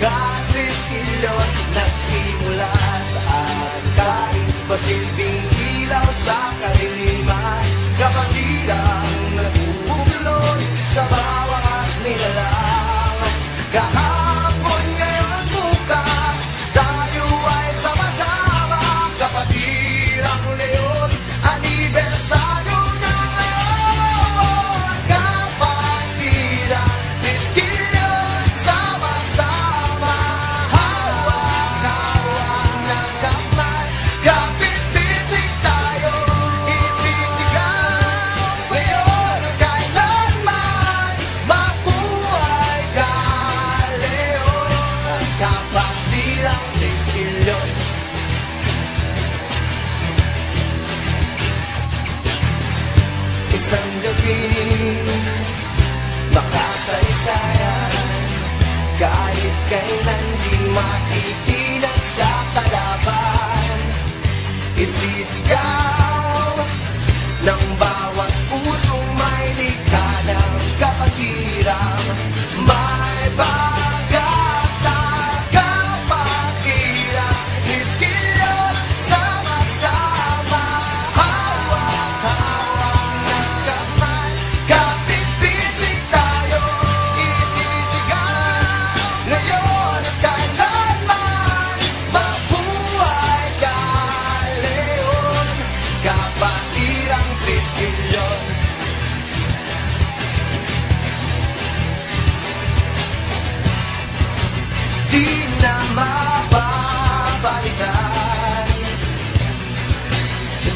Katriskilyon nagsimula saan? Kahit ba silbing ilaw sa kaliliman, kapatidang nagbubuklod sa bawat nilalang. Kahapon, ngayon, bukas, tayo ay sama-sama. Kapatirang leon, anibersaryo na ngayon. Kapatirang triskilyon, sama-sama. Hawak-hawak ng kamay, kapit-bisig tayo. Isisigaw ngayon at kailanman. Mabuhay ka, leon. Kapatirang triskilyon. Isang gabi, makasaysayan, kahit kailan di matitinag sa kalaban. Isisigaw ng bawat pusong may likha ng kapatiran. May pag-asa, kapatiran, triskilyon, sama-sama. Hawak-hawak ng kamay, kapit-bisig tayo. Isisigaw ngayon at kailanman. Mabuhay ka, leon. Kapatirang triskilyon. Di na mapapalitan,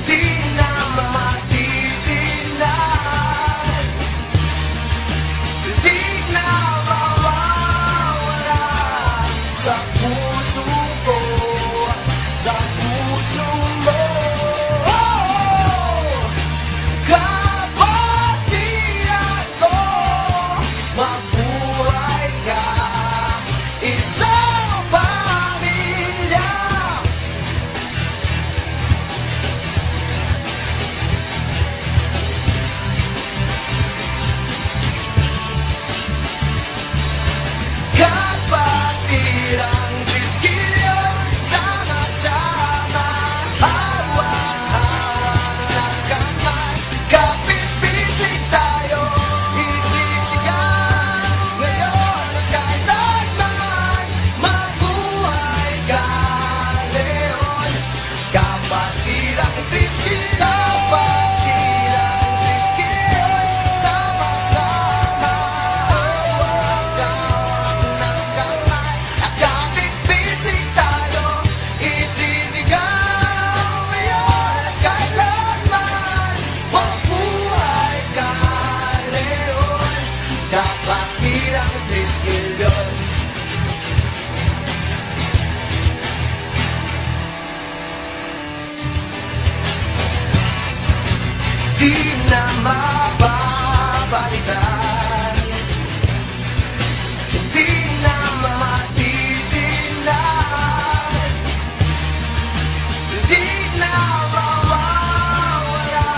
di na matitinan, di na mawawala sa puso ko, sa puso mo. Kapatiran ko, mabuhay ka, isang pamilya. Kapatirang triskilyon, sama-sama. Hawak-hawak ng kamay, kapit-bisig tayo. Isisigaw ngayon at kailanman. Mabuhay ka, leon. Kapatirang triskilyon, kapatirang triskilyon, sama-sama. Hawak-hawak ng kamay at kapit-bisig tayo. Isisigaw ngayon at kailanman. Mabuhay ka, leon. Kapatirang triskilyon. Di na mapapalitan, di na matitinan, di na mawawala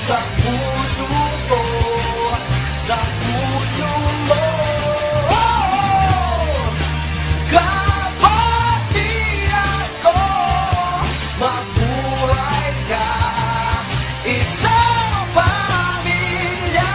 sa puso ko, sa puso mo. Kapatiran ko, mabuhay ka, isang pamilya.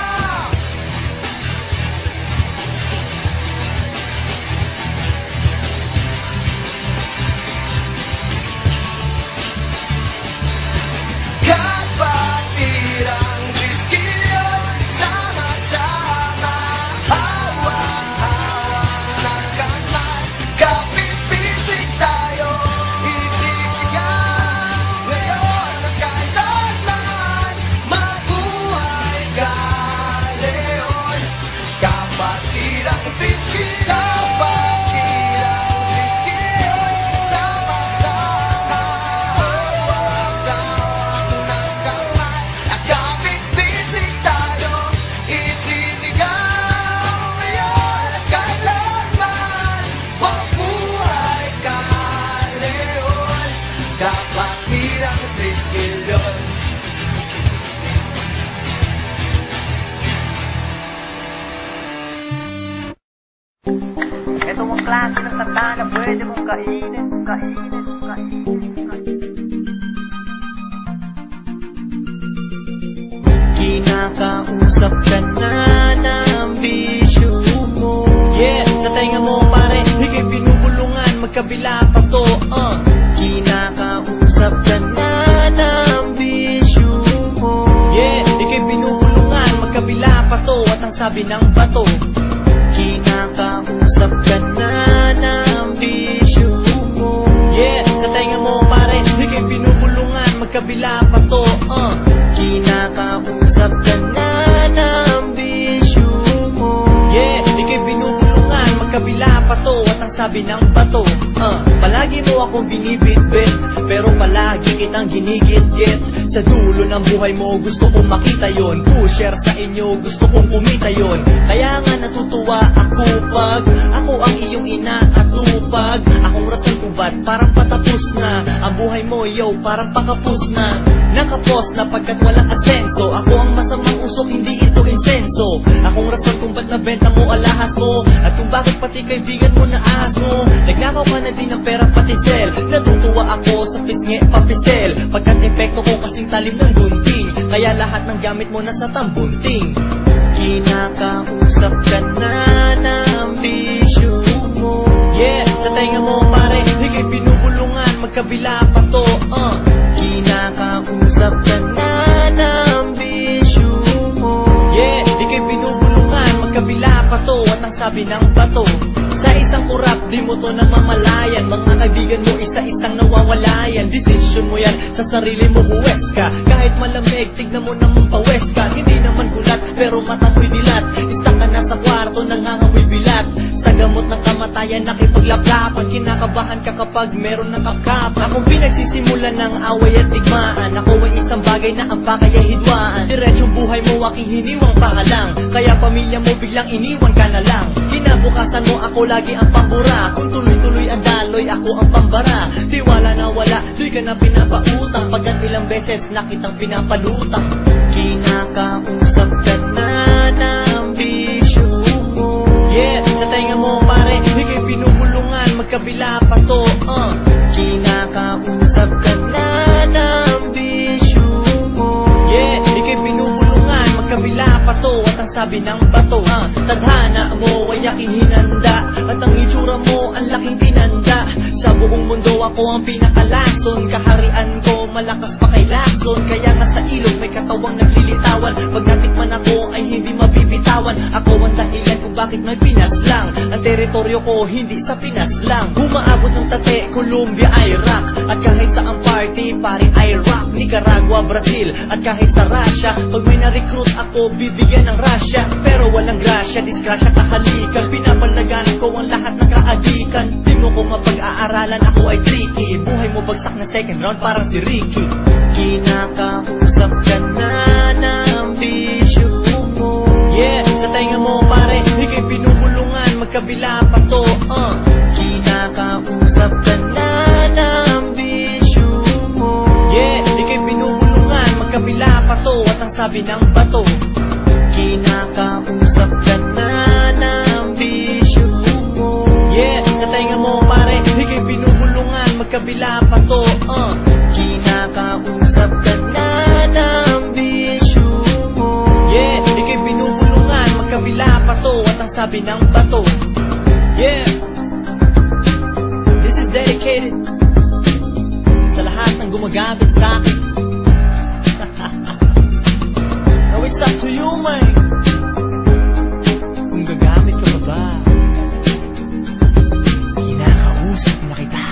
klase ng sata na pwede mong kainin. Kinakausap ka na ng bisyo mo. Yeah, sa tenga mo pare, ika'y binubulungan, magkabila pa to. Kinakausap ka na ng bisyo mo. Yeah, ika'y binubulungan, magkabila pa to. At ang sabi ng bato, kinakausap ka na ng bisyo mo. Yeah, sa tenga mo pare, ika'y binubulungan, magkabila pa to. Kinakausap ka na ng bisyo mo. Yeah, ika'y binubulungan, magkabila pa to. At ang sabi ng bato, palagi mo akong binibitbit, pero palagi kitang ginigit-git. Sa dulo ng buhay mo gusto kong makita yon. Pusher sa inyo gusto kong kumita yon. Kaya nga natutuwa ako pag ako ang iyong inaatupag. Akong rason kung ba't parang patapos na ang buhay mo, yo, parang pakapos na. Nakapos na pagkat walang asenso. Ako ang masamang usok, hindi ito insenso. Akong rason kung ba't nabenta mo alahas mo, at kung bakit pati kaibigan mo na ahas mo. Nagnakaw ka na din ng pera pati sel. Natutuwa ako sa pisngi papisel, pagkat epekto ko kasing talim ng gunting. Kaya lahat ng gamit mo nasa tambunting. Kinakausap ka na ng bisyo mo. Yeah, sa tenga mo pare, ika'y binubulungan, magkabila pa to. Kinakausap ka na ng bisyo mo. Yeah, ika'y binubulungan, magkabila pa to. At ang sabi ng bato, sa isang kurap, di mo to namamalayan. Mga kaibigan mo, isa-isang nawawalayan. Decision mo yan, sa sarili mo huwes ka. Kahit malamig, tignan mo naman pawes ka. Hindi naman gulat, pero mata mo'y dilat. Istak ka na sa kwarto, nangangamoy bilat. Sa gamot ng kamatayan, nakipaglaplapan. Kinakabahan ka kapag meron ng kapkap. Akong pinagsisimulan ng away at tigmaan. Ako ay isang bagay na ang pakay ay hidwaan. Diretsong buhay mo, aking hiniwang pangalang. Kaya pamilya mo biglang iniwan ka na lang. Kinabukasan mo, ako lagi ang pambura. Kung tuloy-tuloy ang daloy, ako ang pambara. Tiwala na wala, di ka na pinapautang. Pagkat ilang beses na kitang pinapalutang. Kinakausap ka na ng bisyo mo. Yeah, sa tenga mo pare, ika'y binubulungan, magkabila pa to. Kinakausap ka na ng bisyo mo. Yeah, ika'y binubulungan, magkabila pa to. At ang sabi ng bato, tadhana mo ay aking hinanda, at ang itsura mo ang laking tinanda. Sa buong mundo ako ang pinakalason. Kaharian ko malakas pa kay Lacson. Kaya nga sa ilog may katawang naglilitawan. Pag natikman ako ay hindi mabibitawan. Ako ang dahilan kung bakit may Pinas lang. Ang teritoryo ko hindi sa Pinas lang. Umaabot ng Tate, Colombia, Iraq. At kahit sa ang party, pare Iraq, Nicaragua, Brazil. At kahit sa Russia, pag may na-recruit ako, bibigyan ng Russia. Pero walang grasya, disgrasya kahalikan. Pinapalaganan ko ang lahat ng kaadikan. Di mo ko mapag-aaralan, ako ay tricky. Buhay mo bagsak na second round, parang si Ricky. Kinakausap ka na ng bisyo mo. Yeah, sa tenga mo pare, ika'y binubulungan, magkabila pa to. Kinakausap ka na ng bisyo mo. Yeah, ika'y binubulungan, magkabila pa to. At ang sabi ng bato, kinakausap ka na ng bisyo mo. Yeah, sa tenga mo pare, ika'y binubulungan, magkabila pa to. Kinakausap ka na ng bisyo mo. Yeah, ika'y binubulungan, magkabila pa to. At ang sabi ng bato, yeah, this is dedicated sa lahat ng gumagamit sa akin. Now it's up to you, man. Kung gagamit ka pa ba, kinakausap na kita.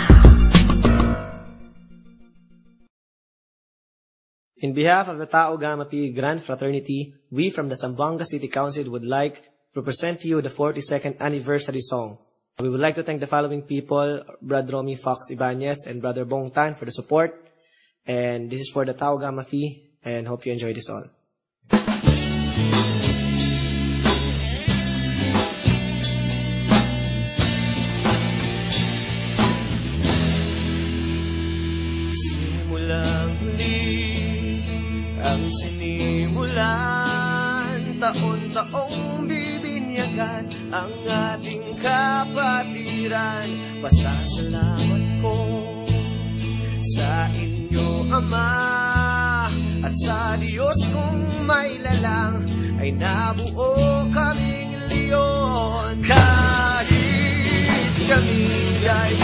In behalf of the Tau Gamma Pi Grand Fraternity, we from the Zamboanga City Council would like to present to you the 42nd anniversary song. We would like to thank the following people, Brother Romy Fox Ibanez and Brother Bong Tan for the support. And this is for the Tau Gamma Phi, and hope you enjoy this all. Simulang huli ang sinimulan, taon-taong bibinyagan. palayagan ang ating kapatiran. Pasasalamat ko sa inyo, Ama, at sa Diyos kong may lalang ay nabuo kaming leon. Kahit kami ay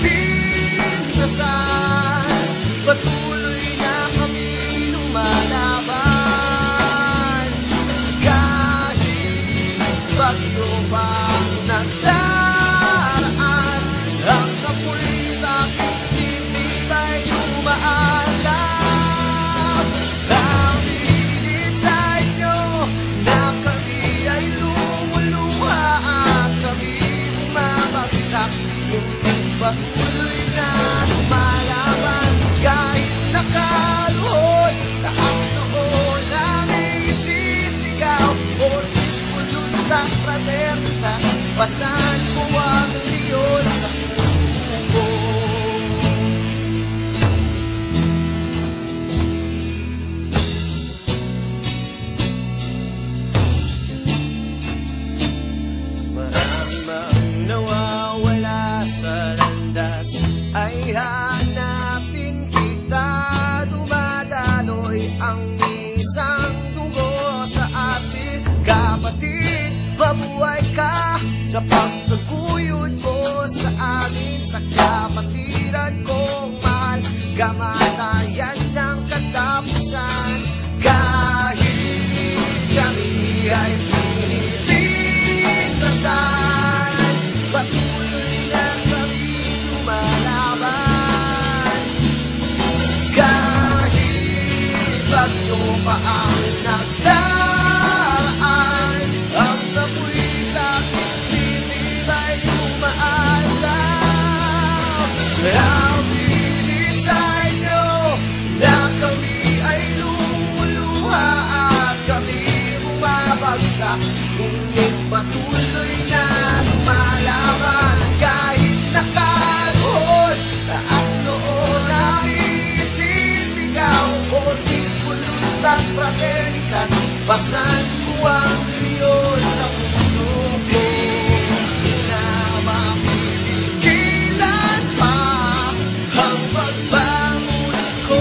pinipintasan, patuloy na kami lumalaban. Kahit bagyo pa nagdaraan, ang kapoy sa aking dibdib ay umaalam. Pamilit sa inyo na kami ay lumuluha at kami bumabagsak, ngunit patuloy na lumalaban. Kahit nakaluhod, taas noon namin isisigaw, Ortiz, Puluntas, Fraternitas, pasan ko ang leon sa puso ko. Maraming mang nawawala sa landas, ay hanapin kita. Dumadaloy ang isang dugo sa ating kapatid. Mabuhay ka sa pagkaguyod mo sa amin, sa kapatiran kong mahal. Kamatayan ng katapusan, kahit kami ay pinipintasan, patuloy na kami lumalaban. Kahit bagyo pa ang nagdaraan, ang apoy sa aking dibdib ay umaalam. Ang pilit sa inyo na kami ay lumuluha at kami bumabagsak, ngunit patuloy na lumalaban. Kahit nakaluhod, taas noon namin isisigaw, Ortiz, Puluntas, Fraternitas, pasan ko ang leon sa puso ko. Na mapipigilan pa ang pagbangon ko.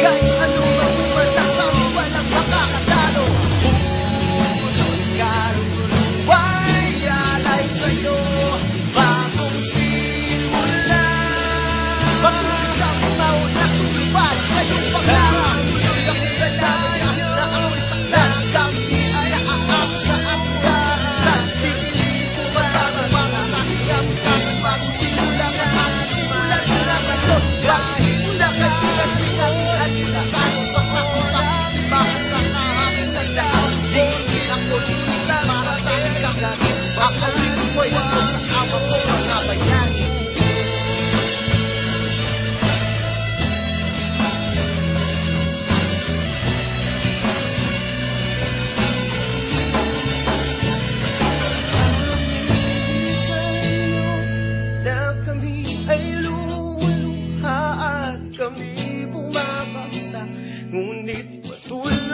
Kahit ano man tumatasang walang makakatalo, unod ka luluway, alay sa'yo bagong simula. Patuloy kang mauna, tulupad sa iyong pangarap. Tuloy ang pagsabi na amoy saktan, kami ay aakap sa apuran. Pipiliin ko matapang mga sakit, kapag bagong simula na ang simulan na naman. Kahit nakatigan at kinakaso sa kakulang, baka sa aking sandaan, di ako lumita para sa aking kagalit. Ako ko'y ako sa ama ko mga bayani. Sa inyo na kami ay lumuluha at kami bumabagsak, ngunit patuloy